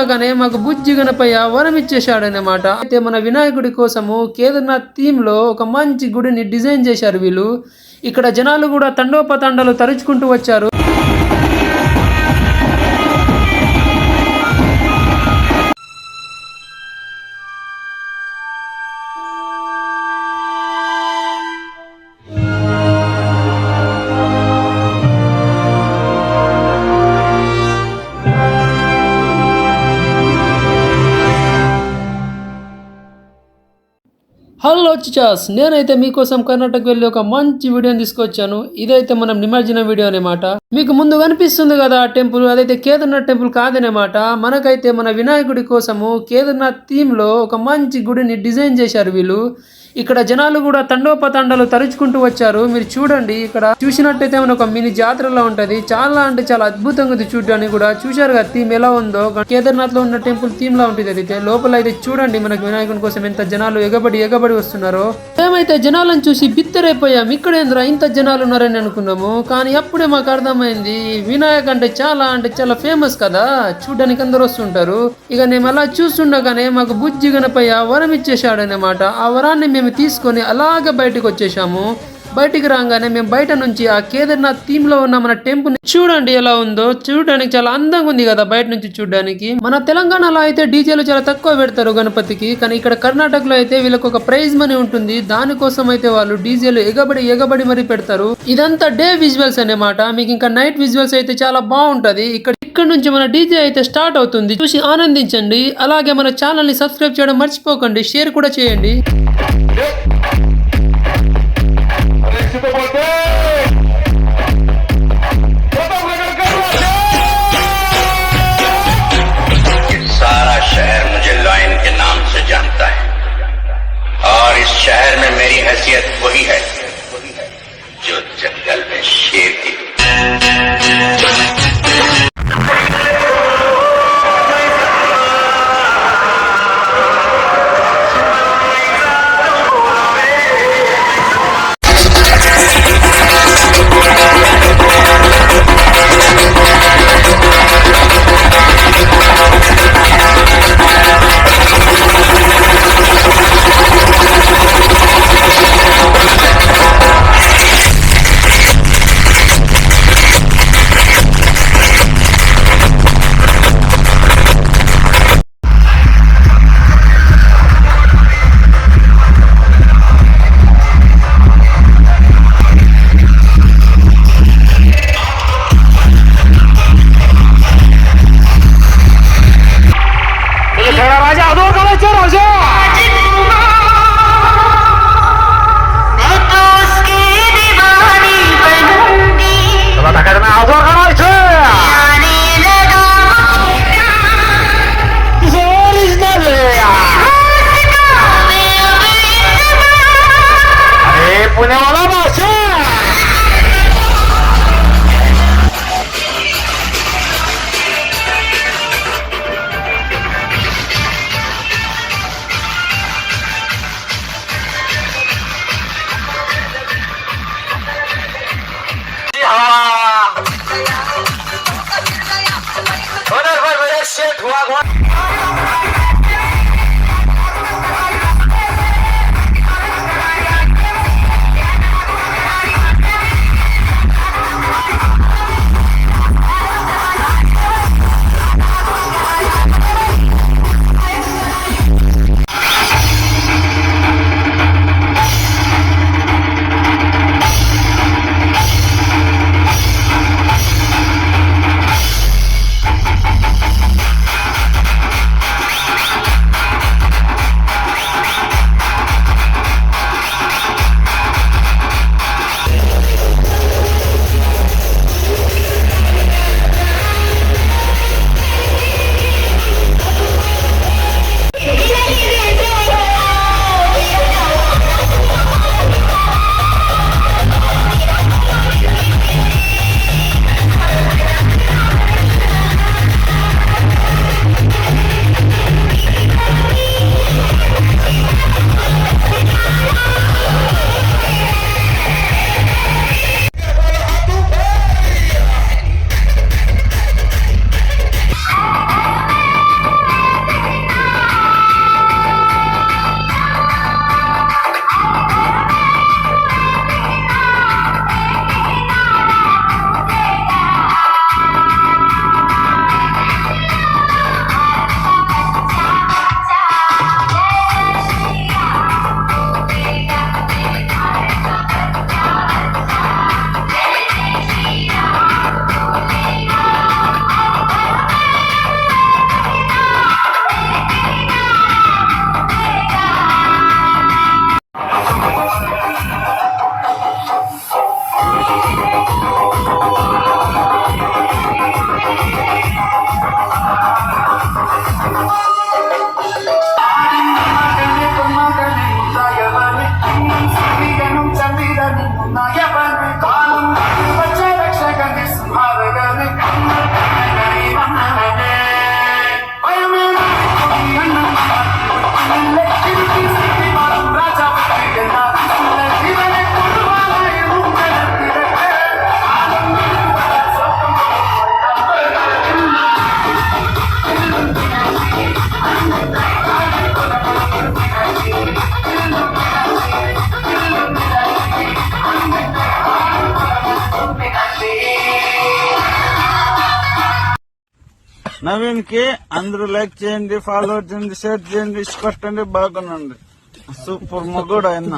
మాకు బుజ్జి గణపయ్య వరం ఇచ్చేశాడనమాట. అయితే మన వినాయకుడి కోసము కేదార్నాథ్ థీమ్ లో ఒక మంచి గుడిని డిజైన్ చేశారు వీళ్ళు. ఇక్కడ జనాలు కూడా తండోపతండాలు తరుచుకుంటూ వచ్చారు. హలో చిచాస్, నేనైతే మీకోసం కర్ణాటక వెళ్ళి ఒక మంచి వీడియోని తీసుకొచ్చాను. ఇదైతే మనం నిమజ్జనం వీడియో అనమాట. మీకు ముందు కనిపిస్తుంది కదా టెంపుల్, అదైతే కేదార్నాథ్ టెంపుల్ కాదనమాట. మనకైతే మన వినాయకుడి కోసము కేదార్నాథ్ థీమ్ లో ఒక మంచి గుడిని డిజైన్ చేశారు వీళ్ళు. ఇక్కడ జనాలు కూడా తండోపతండాలు తరుచుకుంటూ వచ్చారు. మీరు చూడండి, ఇక్కడ చూసినట్టయితే మన ఒక మినీ జాతరలో ఉంటది. చాలా అంటే చాలా అద్భుతంగా ఉంది చూడడానికి కూడా. చూశారు కదా థీమ్ ఎలా ఉందో, కేదార్నాథ్ లో ఉన్న టెంపుల్ థీమ్ లా ఉంటుంది. అయితే లోపల అయితే చూడండి మనకి వినాయకుడి కోసం ఎంత జనాలు ఎగబడి వస్తున్నారో. మేమైతే జనాలను చూసి బిత్తరైపోయాం. ఇక్కడ ఏంద్రా ఇంత జనాలు ఉన్నారని అనుకున్నాము, కానీ అప్పుడే మాకు అర్థమైంది వినాయక్ అంటే చాలా ఫేమస్ కదా, చూడడానికి అందరు వస్తుంటారు. ఇక మేము అలా చూస్తుండగానే మాకు బుజ్జి గణపయ్య వరం ఇచ్చేశాడనమాట. ఆ వరాన్ని మేము తీసుకొని అలాగే బయటకు వచ్చేసాము. బయటికి రాగానే మేము బయట నుంచి ఆ కేదార్నాథ్ థీమ్ లో ఉన్న మన టెంపుల్ చూడండి ఎలా ఉందో. చూడడానికి చాలా అందంగా ఉంది కదా బయట నుంచి చూడడానికి. మన తెలంగాణలో అయితే డీజేలు చాలా తక్కువ పెడతారు గణపతికి, కానీ ఇక్కడ కర్ణాటకలో అయితే వీళ్ళకి ఒక ప్రైజ్ మనీ ఉంటుంది. దానికోసం అయితే వాళ్ళు డీజేలు ఎగబడి మరి పెడతారు. ఇదంతా డే విజువల్స్ అన్నమాట. మీకు ఇంకా నైట్ విజువల్స్ అయితే చాలా బాగుంటది. ఇక్కడ నుంచి మన డీజే అయితే స్టార్ట్ అవుతుంది, చూసి ఆనందించండి. అలాగే మన ఛానల్ ని సబ్స్క్రైబ్ చేయడం మర్చిపోకండి, షేర్ కూడా చేయండి. सारा शहर मुझे लॉयन के नाम से जानता है और इस शहर में मेरी हैसियत वही है जो जंगल में शेर की। నవీన్ కి అందరూ లైక్ చేయండి, ఫాలో చేయండి, షేర్ చేయండి, ఇష్టపట్టండి. బాగుండండి. సూపర్ మొగ్గుడు ఆయన.